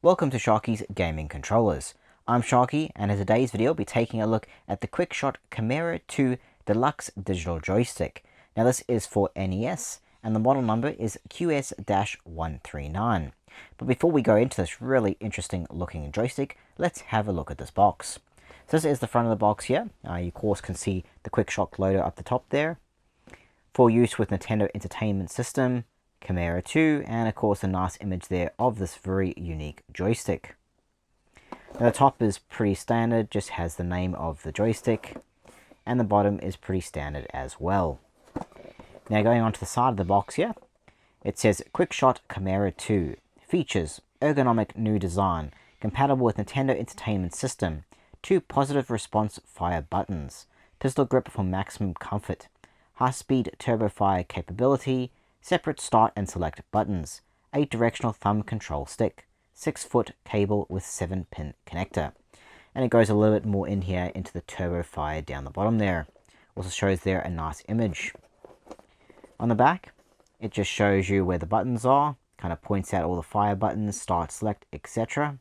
Welcome to Sharkie's Gaming Controllers. I'm Sharkie, and in today's video I'll be taking a look at the Quickshot Chimera 2 Deluxe Digital Joystick. Now this is for NES, and the model number is QS-139. But before we go into this really interesting looking joystick, let's have a look at this box. So this is the front of the box here. You of course can see the Quickshot logo up the top there. For use with Nintendo Entertainment System, Chimera 2, and of course a nice image there of this very unique joystick. Now the top is pretty standard, just has the name of the joystick, and the bottom is pretty standard as well. Now going on to the side of the box here, it says Quickshot Chimera 2, features ergonomic new design, compatible with Nintendo Entertainment System, 2 positive response fire buttons, pistol grip for maximum comfort, high-speed turbo fire capability, separate start and select buttons, 8-directional thumb control stick, 6-foot cable with 7-pin connector. And it goes a little bit more in here into the turbo fire down the bottom there. Also shows there a nice image. On the back, it just shows you where the buttons are, kind of points out all the fire buttons, start, select, etc.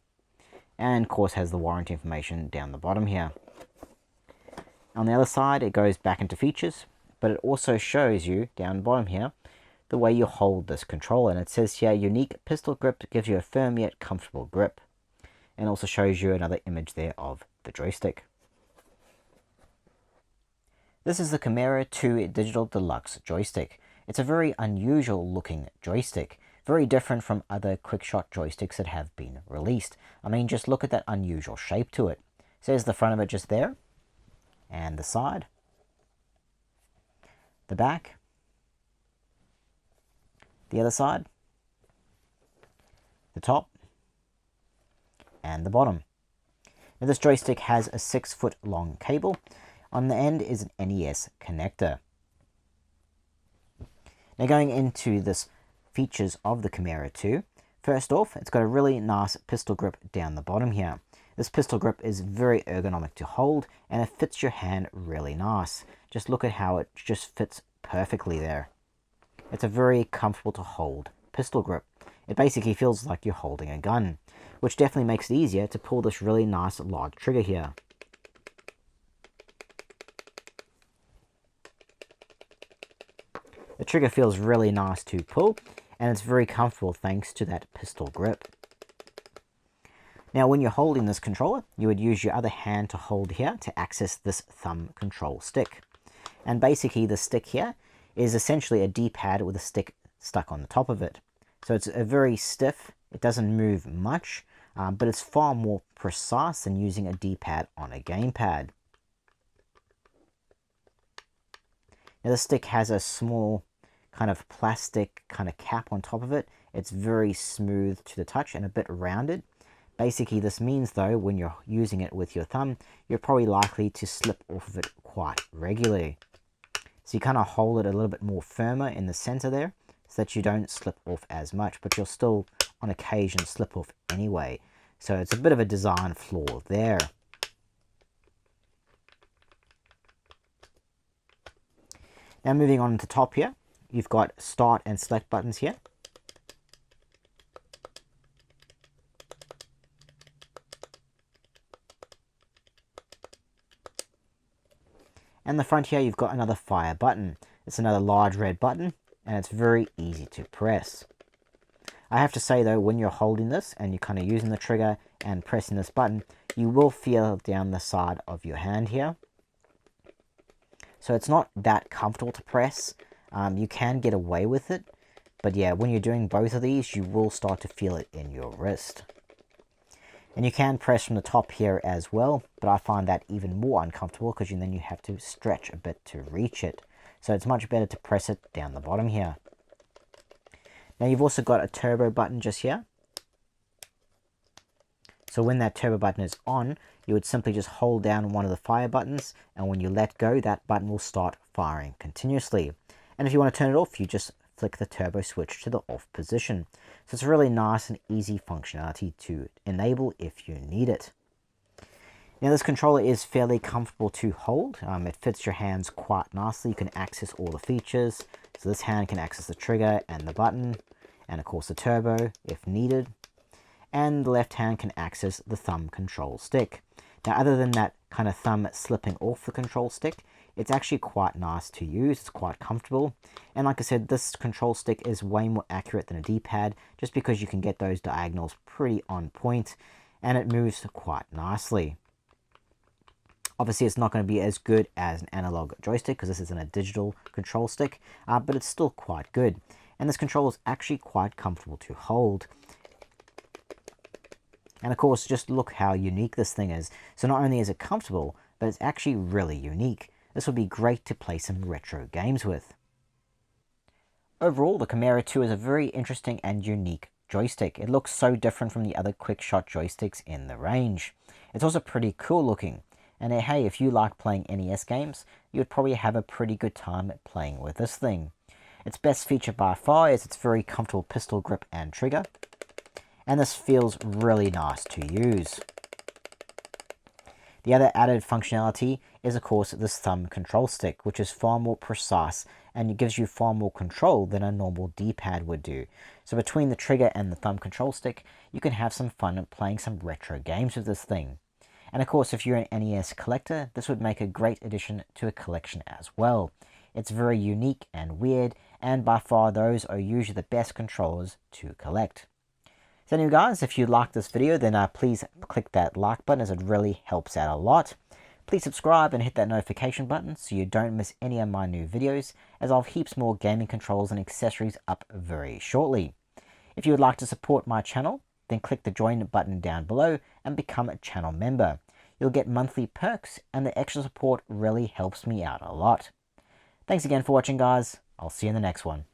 And of course has the warranty information down the bottom here. On the other side, it goes back into features, but it also shows you down the bottom here the way you hold this controller, and it says here unique pistol grip gives you a firm yet comfortable grip, and also shows you another image there of the joystick. This is the Chimera 2 Digital Deluxe Joystick. It's a very unusual looking joystick, very different from other Quickshot joysticks that have been released. I mean, just look at that unusual shape to it. So there's the front of it just there, and the side, the back, the other side, the top, and the bottom. Now this joystick has a 6-foot long cable. On the end is an NES connector. Now going into this features of the Chimera 2, first off, it's got a really nice pistol grip down the bottom here. This pistol grip is very ergonomic to hold, and it fits your hand really nice. Just look at how it just fits perfectly there. It's a very comfortable to hold pistol grip. It basically feels like you're holding a gun, which definitely makes it easier to pull this really nice large trigger here. The trigger feels really nice to pull, and it's very comfortable thanks to that pistol grip. Now when you're holding this controller, you would use your other hand to hold here to access this thumb control stick. And basically the stick here is essentially a D-pad with a stick stuck on the top of it. So it's a very stiff, it doesn't move much, but it's far more precise than using a D-pad on a gamepad. Now the stick has a small kind of plastic kind of cap on top of it. It's very smooth to the touch and a bit rounded. Basically this means though, when you're using it with your thumb, you're probably likely to slip off of it quite regularly. So you kind of hold it a little bit more firmer in the center there, so that you don't slip off as much, but you'll still on occasion slip off anyway. So it's a bit of a design flaw there. Now moving on to top here, you've got start and select buttons here. And the front here, you've got another fire button. It's another large red button, and it's very easy to press. I have to say though, when you're holding this and you're kind of using the trigger and pressing this button, you will feel down the side of your hand here. So it's not that comfortable to press. You can get away with it, but yeah, when you're doing both of these, you will start to feel it in your wrist. And you can press from the top here as well, but I find that even more uncomfortable because then you have to stretch a bit to reach it. So it's much better to press it down the bottom here. Now you've also got a turbo button just here. So when that turbo button is on, you would simply just hold down one of the fire buttons, and when you let go, that button will start firing continuously. And if you want to turn it off, you just flick the turbo switch to the off position. So it's a really nice and easy functionality to enable if you need it. Now this controller is fairly comfortable to hold. It fits your hands quite nicely. You can access all the features. So this hand can access the trigger and the button, and of course the turbo if needed. and the left hand can access the thumb control stick. Now, other than that kind of thumb slipping off the control stick, it's actually quite nice to use. It's quite comfortable. And like I said, this control stick is way more accurate than a D-pad, just because you can get those diagonals pretty on point, and it moves quite nicely. Obviously, it's not going to be as good as an analog joystick, because this isn't a digital control stick, but it's still quite good. And this controller is actually quite comfortable to hold. And of course, just look how unique this thing is. So not only is it comfortable, but it's actually really unique. This would be great to play some retro games with. Overall, the Chimera 2 is a very interesting and unique joystick. It looks so different from the other Quickshot joysticks in the range. It's also pretty cool looking. And hey, if you like playing NES games, you would probably have a pretty good time playing with this thing. Its best feature by far is its very comfortable pistol grip and trigger. And this feels really nice to use. The other added functionality is, of course, this thumb control stick, which is far more precise and it gives you far more control than a normal D-pad would do. So between the trigger and the thumb control stick, you can have some fun playing some retro games with this thing. And of course, if you're an NES collector, this would make a great addition to a collection as well. It's very unique and weird, and by far those are usually the best controllers to collect. So anyway guys, if you liked this video, then please click that like button, as it really helps out a lot. Please subscribe and hit that notification button so you don't miss any of my new videos, as I'll have heaps more gaming controls and accessories up very shortly. If you would like to support my channel, then click the join button down below and become a channel member. You'll get monthly perks, and the extra support really helps me out a lot. Thanks again for watching guys. I'll see you in the next one.